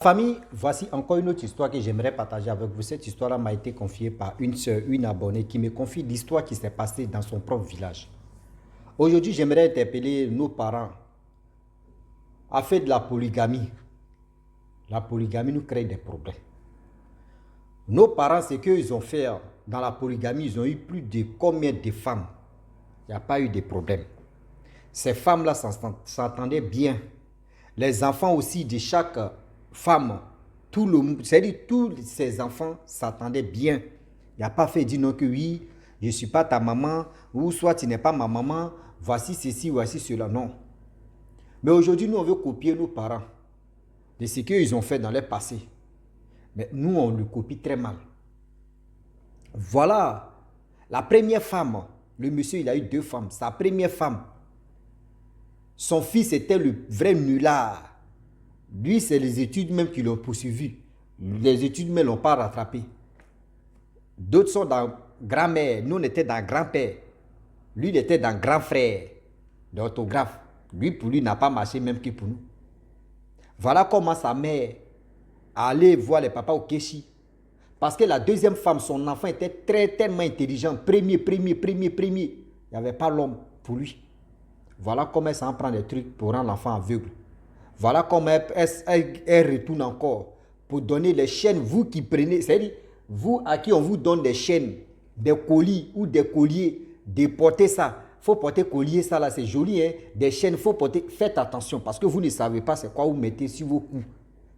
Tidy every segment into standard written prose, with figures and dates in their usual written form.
Famille, voici encore une autre histoire que j'aimerais partager avec vous. Cette histoire-là m'a été confiée par une sœur, une abonnée, qui me confie l'histoire qui s'est passée dans son propre village. Aujourd'hui, j'aimerais interpeller nos parents à faire de la polygamie. La polygamie nous crée des problèmes. Nos parents, ce qu'ils ont fait dans la polygamie, ils ont eu plus de combien de femmes? Il n'y a pas eu de problème. Ces femmes-là s'entendaient bien. Les enfants aussi de chaque femme, c'est-à-dire tous ces enfants s'attendaient bien. Il n'y a pas fait dire non que oui, je ne suis pas ta maman, ou soit tu n'es pas ma maman, voici ceci, voici cela. Non. Mais aujourd'hui, nous, on veut copier nos parents de ce qu'ils ont fait dans le passé. Mais nous, on le copie très mal. Voilà la première femme. Le monsieur, il a eu 2 femmes. Sa première femme, son fils était le vrai nulard. Lui, c'est les études même qui l'ont poursuivi. Les études même ne l'ont pas rattrapé. D'autres sont dans grand-mère. Nous, on était dans grand-père. Lui, il était dans grand-frère d'orthographe. Lui, pour lui, n'a pas marché même que pour nous. Voilà comment sa mère allait voir les papas au Kéchi. Parce que la deuxième femme, son enfant était tellement intelligent. Premier. Il n'y avait pas l'homme pour lui. Voilà comment elle s'en prend des trucs pour rendre l'enfant aveugle. Voilà comment elle retourne encore pour donner les chaînes, vous qui prenez, c'est-à-dire vous à qui on vous donne des chaînes, des colis ou des colliers, de porter ça. Il faut porter collier, ça là, c'est joli, hein? Des chaînes, il faut porter. Faites attention parce que vous ne savez pas c'est quoi vous mettez sur vos coups.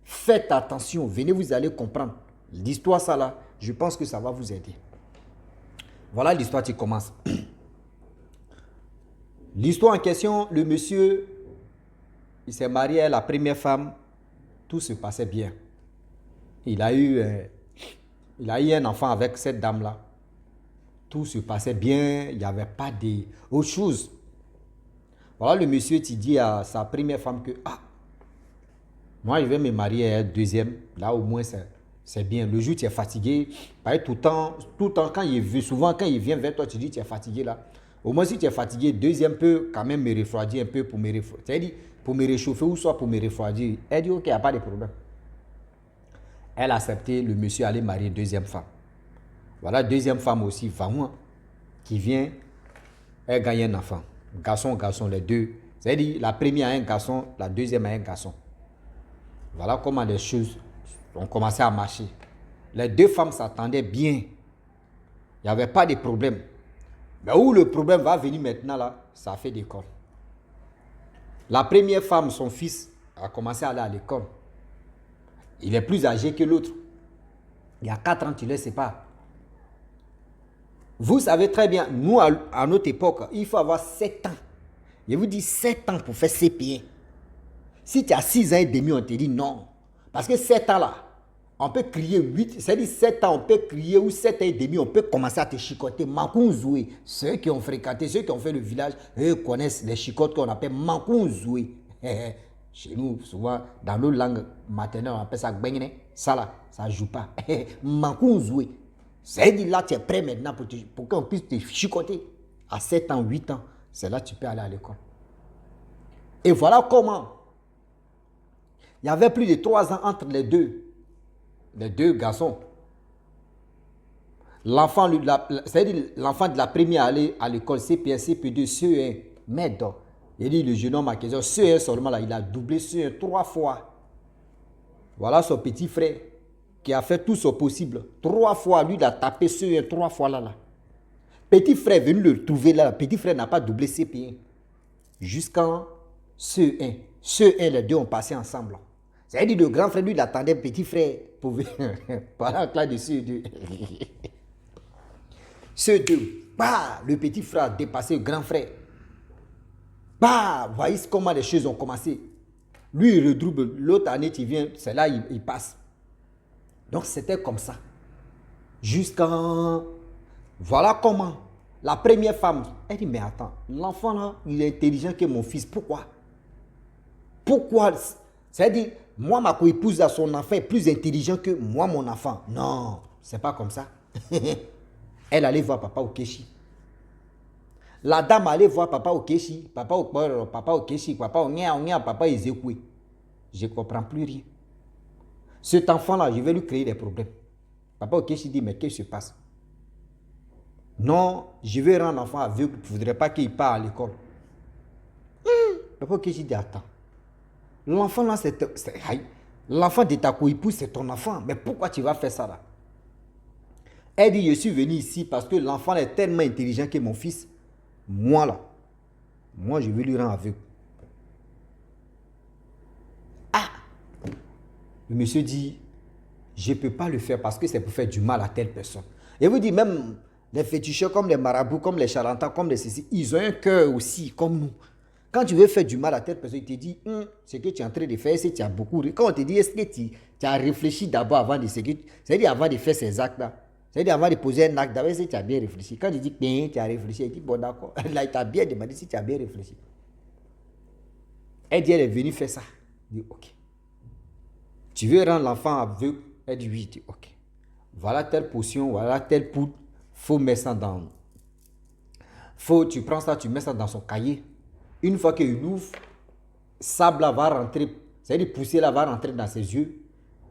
Faites attention, venez, vous allez comprendre. L'histoire, ça là, je pense que ça va vous aider. Voilà l'histoire qui commence. L'histoire en question, le monsieur, il s'est marié à la première femme, tout se passait bien. Il a eu un enfant avec cette dame-là. Tout se passait bien, il n'y avait pas d'autre chose. Voilà le monsieur qui dit à sa première femme que moi je vais me marier à un deuxième, là au moins c'est bien. Le jour tu es fatigué, tout le temps quand il veut, souvent quand il vient vers toi, tu dis tu es fatigué là. Au moins si tu es fatigué, deuxième peut quand même me refroidir un peu pour me refroidir. C'est-à-dire pour me réchauffer ou soit pour me refroidir. Elle dit ok, il n'y a pas de problème. Elle a accepté, le monsieur allait marier deuxième femme. Voilà, deuxième femme aussi, Vaouan, qui vient, elle gagne un enfant. Garçon, les deux. C'est-à-dire la première a un garçon, la deuxième a un garçon. Voilà comment les choses ont commencé à marcher. Les 2 femmes s'attendaient bien. Il n'y avait pas de problème. Mais où le problème va venir maintenant là, ça fait des corps. La première femme, son fils, a commencé à aller à l'école. Il est plus âgé que l'autre. Il y a 4 ans, tu ne le sais pas. Vous savez très bien, nous, à notre époque, il faut avoir 7 ans. Je vous dis 7 ans pour faire CP1. Si tu as 6 ans et demi, on te dit non. Parce que 7 ans là, on peut crier 8, c'est-à-dire 7 ans, on peut crier, ou 7 ans et demi, on peut commencer à te chicoter. Mankounzoué. Ceux qui ont fréquenté, ceux qui ont fait le village, eux connaissent les chicotes qu'on appelle Mankounzoué. Chez nous, souvent, dans nos langues maternelles, on appelle ça Gbengne. Ça là, ça ne joue pas. Mankounzoué. C'est-à-dire là, tu es prêt maintenant pour qu'on puisse te chicoter. À 7 ans, 8 ans, c'est là que tu peux aller à l'école. Et voilà comment. Il y avait plus de 3 ans entre les deux garçons. L'enfant de la première allait à l'école CP1, CP2, CE1. Mais il dit le jeune homme à question, CE1 seulement là, il a doublé CE1 3 fois. Voilà son petit frère qui a fait tout son possible. 3 fois, lui, il a tapé CE1 3 fois là. Petit frère est venu le trouver là. Petit frère n'a pas doublé CP1. Jusqu'en CE1. CE1, les deux ont passé ensemble. C'est-à-dire le grand frère, lui, il attendait petit frère pour venir. Pendant que là de CE2. CE2, le petit frère a dépassé le grand frère. Voyez comment les choses ont commencé. Lui, il redouble. L'autre année, tu viens, c'est là, il passe. Donc, c'était comme ça. Jusqu'en... Voilà comment. La première femme, elle dit, mais attends, l'enfant là, il est intelligent que mon fils. Pourquoi? C'est-à-dire, moi, ma co-épouse, son enfant est plus intelligent que moi, mon enfant. Non, c'est pas comme ça. Elle allait voir papa au Kéchi. La dame allait voir papa au Kéchi. Papa au Kéchi, papa au Nia, papa Ezekoué. Je ne comprends plus rien. Cet enfant-là, je vais lui créer des problèmes. Papa Okechi dit, mais qu'est-ce qui se passe? Non, je vais rendre l'enfant aveugle, je ne voudrais pas qu'il parte à l'école. Papa Okechi dit, attends. L'enfant là, l'enfant de ta co-épouse, c'est ton enfant. Mais pourquoi tu vas faire ça là? Elle dit, je suis venu ici parce que l'enfant est tellement intelligent que mon fils, moi là, moi je vais lui rendre aveugle. Ah! Le monsieur dit, je ne peux pas le faire parce que c'est pour faire du mal à telle personne. Et vous dites, même les féticheurs comme les marabouts, comme les charlatans, comme les ceci, ils ont un cœur aussi, comme nous. Quand tu veux faire du mal à telle personne, il te dit, ce que tu es en train de faire, c'est que tu as beaucoup. Quand on te dit, est-ce que tu as réfléchi d'abord avant de c'est-à-dire avant de faire ces actes-là. C'est-à-dire avant de poser un acte, d'abord, est-ce que tu as bien réfléchi. Quand tu dis, tu as réfléchi, il dit, bon d'accord. Là, il t'a bien demandé si tu as bien réfléchi. Elle dit, elle est venue faire ça. Il dit, ok. Tu veux rendre l'enfant aveugle? Elle dit, oui. Il dit, ok. Voilà telle potion, voilà telle poudre. Faut mettre ça dans... Tu prends ça, tu mets ça dans son cahier. Une fois qu'il ouvre, sable va rentrer, c'est-à-dire poussière là va rentrer dans ses yeux.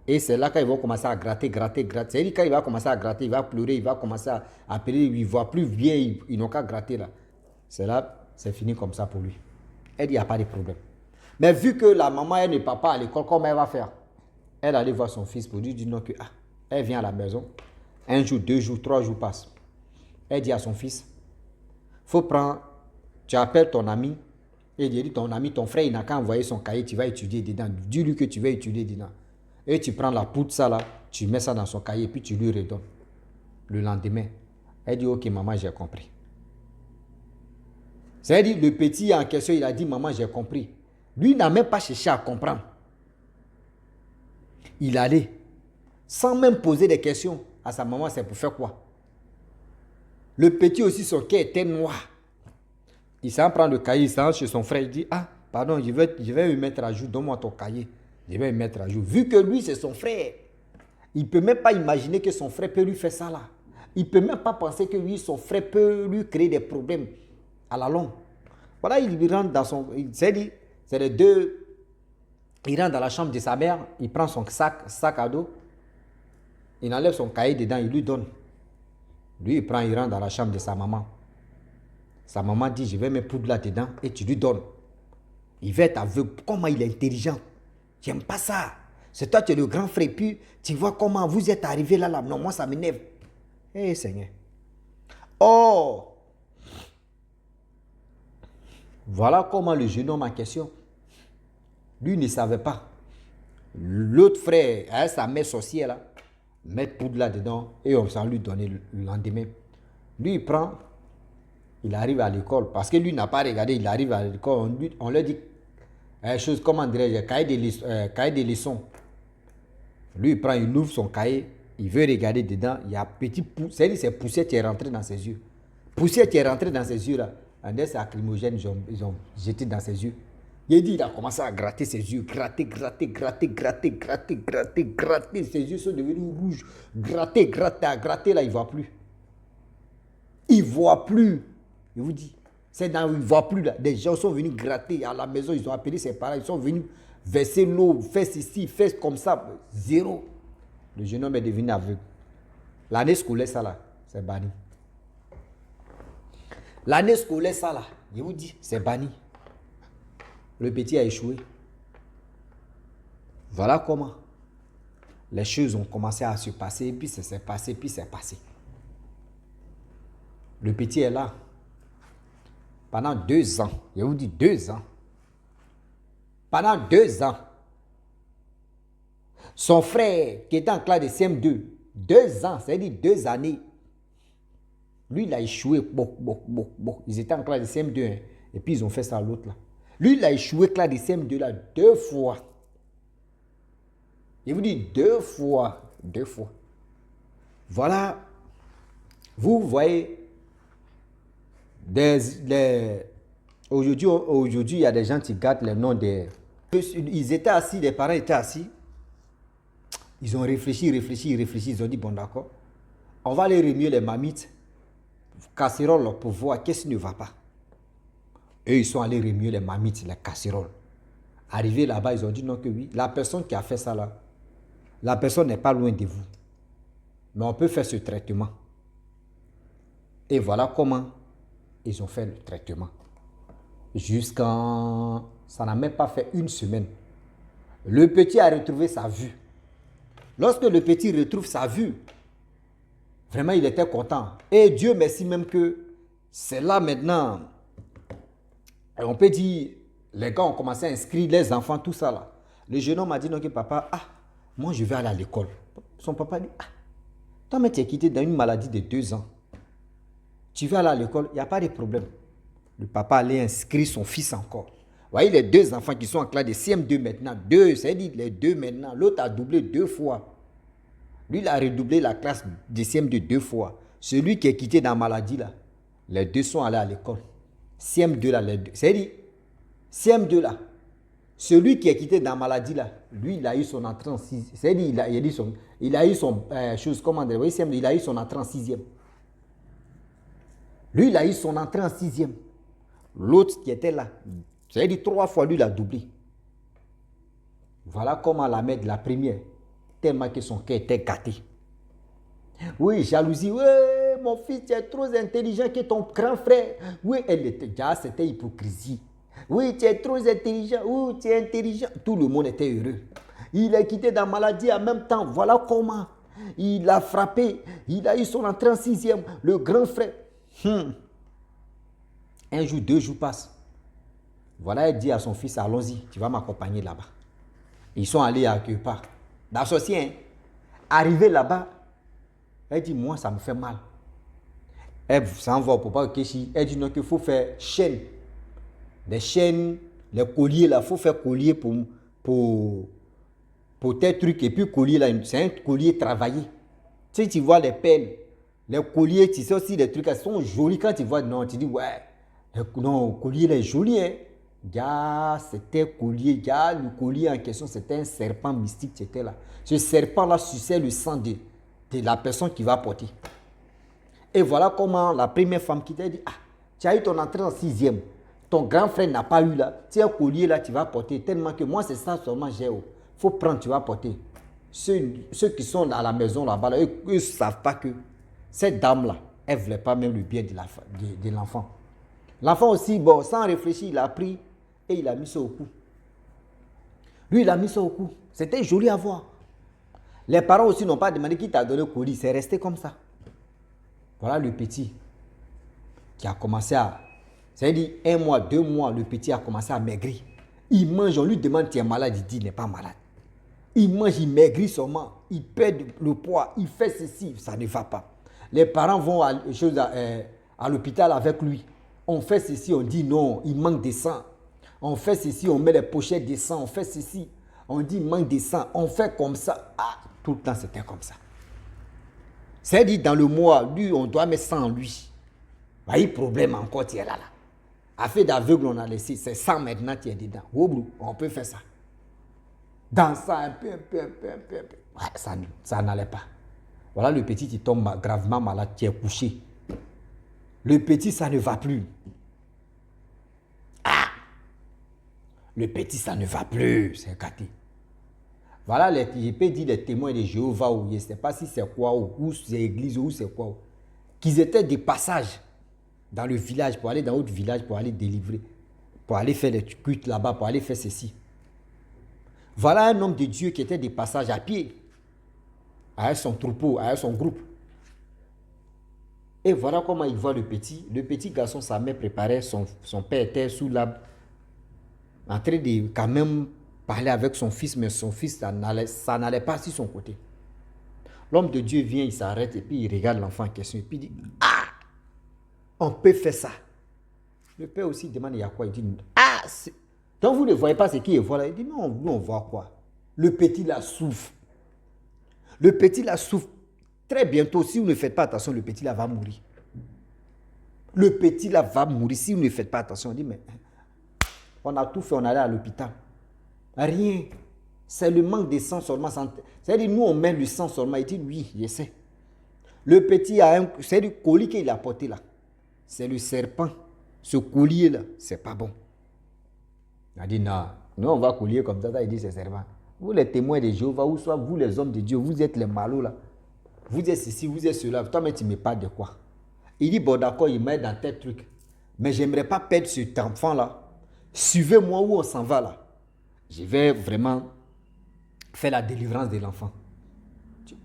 Et c'est là qu'il va commencer à gratter. C'est-à-dire quand il va commencer à gratter, il va pleurer, il va commencer à appeler, il ne voit plus bien, ils n'ont qu'à gratter là. C'est là, c'est fini comme ça pour lui. Elle dit, il n'y a pas de problème. Mais vu que la maman, elle ne part pas à l'école, comment elle va faire? Elle allait voir son fils pour lui dire non que, elle vient à la maison. Un jour, 2 jours, 3 jours passent. Elle dit à son fils, faut prendre, tu appelles ton ami, et il dit, ton ami, ton frère, il n'a qu'à envoyer son cahier, tu vas étudier dedans. Dis-lui que tu vas étudier dedans. Et tu prends la poudre, ça là, tu mets ça dans son cahier, puis tu lui redonnes. Le lendemain, elle dit, ok, maman, j'ai compris. C'est-à-dire, le petit en question, il a dit, maman, j'ai compris. Lui, il n'a même pas cherché à comprendre. Il allait, sans même poser des questions à sa maman, c'est pour faire quoi? Le petit aussi, son cœur était noir. Il s'en prend le cahier, il s'en chez son frère, il dit, pardon, je vais me mettre à jour, donne-moi ton cahier. Je vais me mettre à jour. Vu que lui, c'est son frère, il ne peut même pas imaginer que son frère peut lui faire ça là. Il ne peut même pas penser que lui, son frère peut lui créer des problèmes à la longue. Voilà, il rentre dans son... C'est les deux... Il rentre dans la chambre de sa mère, il prend son sac à dos, il enlève son cahier dedans, il lui donne. Lui, il rentre dans la chambre de sa maman. Sa maman dit, je vais mettre poudre là-dedans et tu lui donnes. Il va être aveugle. Comment il est intelligent. J'aime pas ça. C'est toi, tu es le grand frère. Puis, tu vois comment vous êtes arrivé là. Non, moi, ça m'énerve. Eh, Seigneur. Oh! Voilà comment le jeune homme en question, lui ne savait pas. L'autre frère, sa mère sorcière là, mettre poudre là-dedans et on s'en lui donner le lendemain. Lui, il prend, il arrive à l'école. Parce que lui n'a pas regardé, il arrive à l'école. On lui dit, comment dirais-je, cahier de leçons. Lui, il prend, il ouvre son cahier, il veut regarder dedans, il y a petit poussière, c'est poussière qui est rentrée dans ses yeux. Poussière qui est rentrée dans ses yeux là. Un des lacrymogènes, ils ont jeté dans ses yeux. Il a commencé à gratter ses yeux, gratter. Ses yeux sont devenus rouges. Gratter, là, il ne voit plus. Il ne voit plus. Je vous dis, c'est dans où il ne voit plus là. Des gens sont venus gratter à la maison, ils ont appelé ses parents, ils sont venus verser l'eau, faire ceci, faire comme ça. Zéro. Le jeune homme est devenu aveugle. L'année scolaire, ça là, c'est banni. L'année scolaire, ça là, je vous dis, c'est banni. Le petit a échoué. Voilà comment les choses ont commencé à se passer, puis ça s'est passé, puis c'est passé. Le petit est là. Pendant 2 ans, je vous dis 2 ans. Pendant 2 ans, son frère qui était en classe de CM2, 2 ans, c'est-à-dire 2 années, lui, il a échoué. Ils étaient en classe de CM2, hein, et puis ils ont fait ça à l'autre là. Lui, il a échoué classe de CM2 là 2 fois. Je vous dis 2 fois. 2 fois. Voilà. Vous voyez, aujourd'hui, il y a des gens qui gâtent les noms des... Ils étaient assis, les parents étaient assis. Ils ont réfléchi. Ils ont dit, bon d'accord, on va aller remuer les mamites, casseroles pour voir qu'est-ce qui ne va pas. Eux, ils sont allés remuer les mamites, les casseroles. Arrivés là-bas, ils ont dit non que oui. La personne qui a fait ça là, la personne n'est pas loin de vous. Mais on peut faire ce traitement. Et voilà comment ils ont fait le traitement. Jusqu'en... Ça n'a même pas fait une semaine. Le petit a retrouvé sa vue. Lorsque le petit retrouve sa vue, vraiment il était content. Et Dieu merci même que c'est là maintenant. Et on peut dire, les gars ont commencé à inscrire les enfants, tout ça là. Le jeune homme m'a dit donc papa, moi je vais aller à l'école. Son papa dit, toi mais tu es quitté dans une maladie de 2 ans. Tu vas aller à l'école, il n'y a pas de problème. Le papa allait inscrire son fils encore. Vous voyez les 2 enfants qui sont en classe de CM2 maintenant. 2, c'est-à-dire les 2 maintenant. L'autre a doublé 2 fois. Lui, il a redoublé la classe de CM2 2 fois. Celui qui est quitté dans la maladie là, les 2 sont allés à l'école. CM2 là, les 2. C'est-à-dire, CM2 là, celui qui est quitté dans la maladie là, lui, il a eu son entrée en 6e. C'est-à-dire, il a eu son chose, comment dire, il a eu son entrée en 6e. Lui, il a eu son entrée en 6e. L'autre qui était là, c'est-à-dire 3 fois, lui, il a doublé. Voilà comment la mère de la première, tellement que son cœur était gâté. Oui, jalousie. Oui, mon fils, tu es trop intelligent que ton grand frère. Oui, elle était déjà, c'était hypocrisie. Oui, tu es trop intelligent. Oui, tu es intelligent. Tout le monde était heureux. Il est quitté dans la maladie en même temps. Voilà comment. Il a frappé. Il a eu son entrée en 6e. Le grand frère. Un jour, 2 jours passent. Voilà, elle dit à son fils, allons-y, tu vas m'accompagner là-bas. Ils sont allés à quelque part. D'associé, hein. Arrivé là-bas, elle dit, moi, ça me fait mal. Elle s'en va au papa Keshi. Elle dit, non, qu'il faut faire chaîne. Les chaînes, les colliers, là, il faut faire collier pour tes trucs. Et puis, collier, là, c'est un collier travaillé. Tu sais, tu vois les perles, les colliers, tu sais aussi, les trucs, elles sont jolis. Quand tu vois, non, tu dis, ouais, non, le collier, là, est joli, hein. C'était collier, le collier en question, c'était un serpent mystique, c'était là. Ce serpent-là suçait le sang de la personne qui va porter. Et voilà comment la première femme qui t'a dit, tu as eu ton entrée en 6e, ton grand frère n'a pas eu là, tu as un collier là, tu vas porter, tellement que moi c'est ça seulement j'ai. Il faut prendre, tu vas porter. Ceux qui sont à la maison là-bas, là, eux ne savent pas que cette dame-là, elle ne voulait pas même le bien de l'enfant. L'enfant aussi, bon, sans réfléchir, il a pris et il a mis ça au cou. Lui, il a mis ça au cou. C'était joli à voir. Les parents aussi n'ont pas demandé qui t'a donné le colis. C'est resté comme ça. Voilà le petit qui a commencé à... C'est-à-dire 1 mois, 2 mois, le petit a commencé à maigrir. Il mange, on lui demande tu es malade, il dit il n'est pas malade. Il mange, il maigrit seulement. Il perd le poids, il fait ceci, ça ne va pas. Les parents vont à l'hôpital avec lui. On fait ceci, on dit non, il manque de sang. On fait ceci, on met les pochettes de sang, on fait ceci. On dit il manque de sang, on fait comme ça. Tout le temps c'était comme ça. C'est-à-dire dans le mois, lui, on doit mettre sang en lui. Il y a eu problème encore, tu es là. Affaire d'aveugle, on a laissé, c'est sang maintenant, tu es dedans. On peut faire ça. Dans ça, un peu. Ouais, ça n'allait pas. Voilà le petit qui tombe gravement malade, qui est couché. Le petit, ça ne va plus. Le petit, ça ne va plus. C'est gâté. Voilà, je peux dire les témoins de Jéhovah, ou je ne sais pas si c'est quoi, ou c'est l'église, ou c'est quoi. Qu'ils étaient des passages dans le village, pour aller dans l'autre village, pour aller délivrer, pour aller faire des cultes là-bas, pour aller faire ceci. Voilà un homme de Dieu qui était des passages à pied, avec son troupeau, avec son groupe. Et voilà comment il voit le petit garçon, sa mère préparait, son père était sous l'arbre, en train de quand même parler avec son fils, mais son fils, ça n'allait pas sur son côté. L'homme de Dieu vient, il s'arrête et puis il regarde l'enfant en question et puis il dit, on peut faire ça. Le père aussi demande, il y a quoi? Il dit, donc vous ne voyez pas ce qu'il voit là? Il dit, non, nous on voit quoi? Le petit la souffre. Le petit la souffre. Très bientôt, si vous ne faites pas attention, le petit là va mourir. Le petit là va mourir si vous ne faites pas attention. On dit, mais on a tout fait, on allait à l'hôpital. Rien. C'est le manque de sang seulement. C'est-à-dire, nous, on met le sang seulement. Il dit, oui, je sais. Le petit a c'est le colis qu'il a porté là. C'est le serpent. Ce collier là, c'est pas bon. Il a dit, non, nous, on va collier comme ça. Il dit, c'est serpent. Vous les témoins de Jéhovah, ou soit vous les hommes de Dieu, vous êtes les malous là. Vous êtes ceci, vous êtes cela. Toi-même, tu me parles de quoi? Il dit, bon d'accord, il met dans tel truc. Mais j'aimerais pas perdre cet enfant-là. Suivez-moi où on s'en va là. Je vais vraiment faire la délivrance de l'enfant.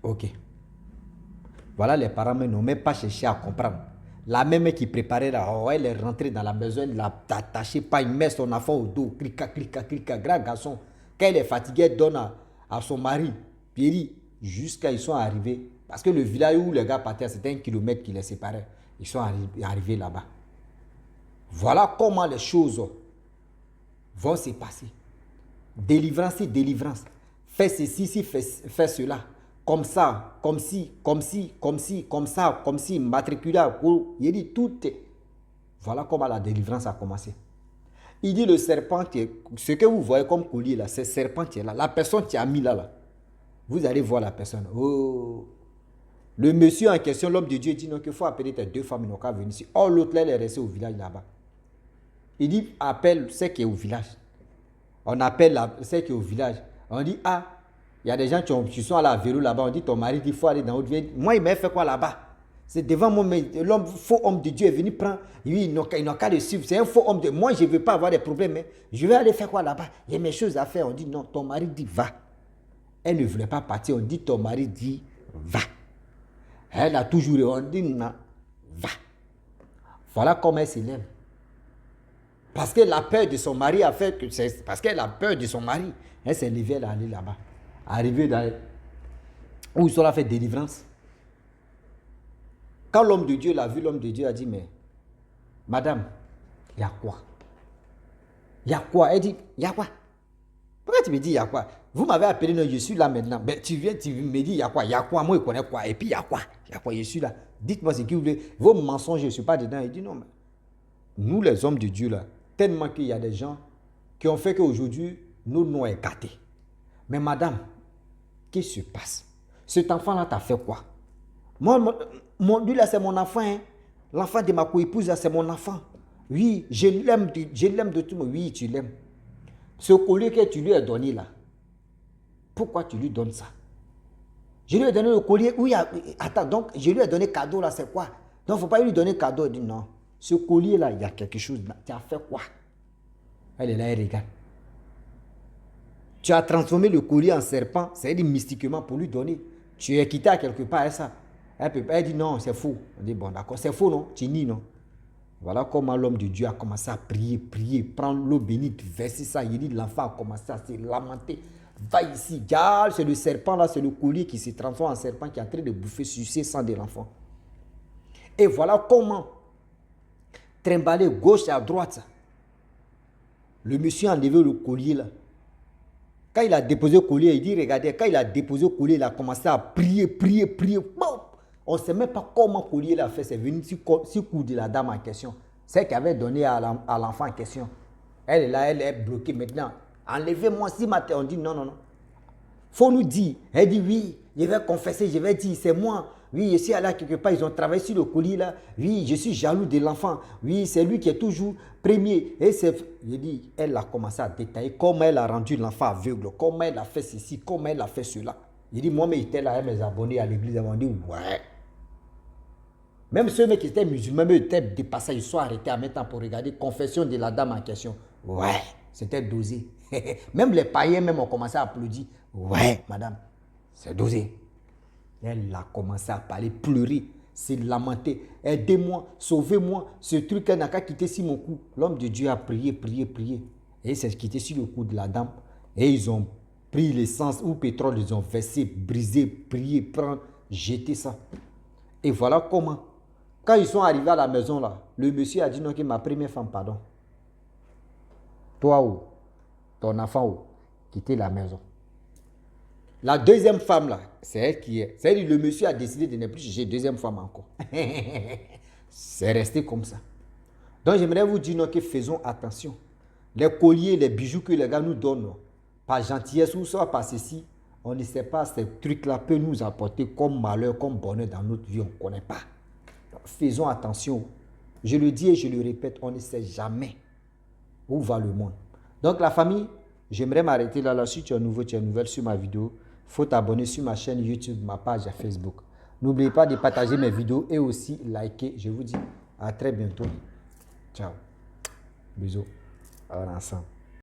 Ok. Voilà, les parents n'ont même pas cherché à comprendre. La même qui préparait là, oh, elle est rentrée dans la maison, elle l'a attachée, pas, il met son enfant au dos, clica, clica, clica, grand garçon. Quand elle est fatiguée, elle donne à son mari, Pierre, jusqu'à ils sont arrivés. Parce que le village où les gars partaient, c'était 1 kilomètre qui les séparait. Ils sont arrivés là-bas. Voilà comment les choses vont se passer. Délivrance, c'est délivrance. Fais ceci, fais cela. Comme ça, comme si, comme si, comme si, comme ça, comme si, matriculaire. Il dit tout est. Voilà comment la délivrance a commencé. Il dit le serpent, ce que vous voyez comme collier là, c'est le serpent qui est là. La personne qui a mis là. Vous allez voir la personne. Oh. Le monsieur en question, l'homme de Dieu, dit non, qu'il faut appeler tes 2 femmes, ils n'ont qu'à venir ici. Oh, l'autre là, elle est restée au village là-bas. Il dit, appelle celle qui est au village. On appelle celle qui est au village. On dit, ah, il y a des gens qui sont allés à vélo là-bas. On dit, ton mari dit, il faut aller dans l'autre ville. Moi, il m'a fait quoi là-bas? C'est devant moi, l'homme, faux homme de Dieu est venu prendre. Oui, ils n'ont qu'à le suivre. C'est un faux homme de moi, je ne veux pas avoir des problèmes. Mais je vais aller faire quoi là-bas? Il y a mes choses à faire. On dit, non, ton mari dit, va. Elle ne voulait pas partir. On dit, ton mari dit, va. Elle a toujours, on dit, non, va. Voilà comment elle s'élève. Parce que la peur de son mari a fait que c'est parce qu'elle a peur de son mari. Elle s'est levée, elle est allée là-bas. Arrivée dans où ils sont là fait délivrance. Quand l'homme de Dieu l'a vu, l'homme de Dieu a dit, mais madame, il y a quoi? Il y a quoi? Elle dit, il y a quoi? Pourquoi tu me dis, il y a quoi? Vous m'avez appelé, non, je suis là maintenant. Ben, tu viens, tu me dis, il y a quoi? Il y a quoi? Moi, je connais quoi? Et puis, il y a quoi? Il y a quoi? Je suis là. Dites-moi ce que vous voulez. Vos mensonges, je ne suis pas dedans. Il dit, non, mais nous, les hommes de Dieu, là, tellement qu'il y a des gens qui ont fait qu'aujourd'hui, nos noms est gâté. Mais madame, qu'est-ce qui se passe? Cet enfant-là t'a fait quoi? Moi, lui là, c'est mon enfant. Hein. L'enfant de ma co-épouse, c'est mon enfant. Oui, je l'aime de tout. Oui, tu l'aimes. Ce collier que tu lui as donné là, pourquoi tu lui donnes ça? Je lui ai donné le collier. Oui, attends, donc je lui ai donné cadeau là, c'est quoi? Donc, il ne faut pas lui donner cadeau. Il dit non. Ce collier là, il y a quelque chose. Tu as fait quoi? Elle est là, elle regarde. Tu as transformé le collier en serpent, c'est-à-dire mystiquement pour lui donner. Tu es quitté à quelque part et ça. Elle dit non, c'est faux. On dit bon, d'accord, c'est faux, non? Tu nies, non? Voilà comment l'homme de Dieu a commencé à prier, prendre l'eau bénite, verser ça. Il dit l'enfant a commencé à se lamenter. Va ici, regarde, c'est le serpent là, c'est le collier qui se transforme en serpent qui est en train de bouffer, sucer sang de l'enfant. Et voilà comment, trimballer gauche et à droite, le monsieur a enlevé le collier là. Quand il a déposé le collier, il dit, regardez, quand il a déposé le collier, il a commencé à prier. Bon, on ne sait même pas comment le collier l'a fait. C'est venu sur le cou de la dame en question. Celle qui avait donné à l'enfant en question. Elle est là, elle est bloquée maintenant. Enlevez-moi si matin. On dit non. Faut nous dire. Elle dit oui, je vais confesser, je vais dire, c'est moi. Oui, je suis allé quelque part, ils ont travaillé sur le collier là. Oui, je suis jaloux de l'enfant. Oui, c'est lui qui est toujours premier. Et c'est, je dis, elle a commencé à détailler comment elle a rendu l'enfant aveugle, comment elle a fait ceci, comment elle a fait cela. Je dis, moi, mais j'étais là, mes abonnés à l'église, ils m'ont dit, ouais. Même ceux qui étaient musulmans, eux étaient dépassés, ils sont arrêtés à maintenant pour regarder confession de la dame en question. Ouais, c'était dosé. Même les païens même ont commencé à applaudir. Ouais, madame, c'est dosé. Elle a commencé à parler, pleurer, se lamenter. Aidez-moi, sauvez-moi. Ce truc, elle n'a qu'à quitter sur mon cou. L'homme de Dieu a prié. Et il s'est quitté sur le cou de la dame. Et ils ont pris l'essence ou le pétrole, ils ont versé, brisé, prié, prendre, jeté ça. Et voilà comment. Quand ils sont arrivés à la maison, là, le monsieur a dit non, que ma première femme, pardon. Toi ou ton enfant ou, quittez la maison. La deuxième femme là, c'est elle qui est. C'est-à-dire le monsieur a décidé de ne plus chercher deuxième femme encore. C'est resté comme ça. Donc j'aimerais vous dire non, que faisons attention. Les colliers, les bijoux que les gars nous donnent, par gentillesse ou soit par ceci, on ne sait pas ces trucs-là peuvent nous apporter comme malheur, comme bonheur dans notre vie, on ne connaît pas. Donc, faisons attention. Je le dis et je le répète, on ne sait jamais où va le monde. Donc la famille, J'aimerais m'arrêter là. Si tu es nouveau, tu es nouvelle sur ma vidéo, il faut t'abonner sur ma chaîne YouTube, ma page à Facebook. N'oubliez pas de partager mes vidéos et aussi liker. Je vous dis à très bientôt. Ciao. Bisous. On est ensemble.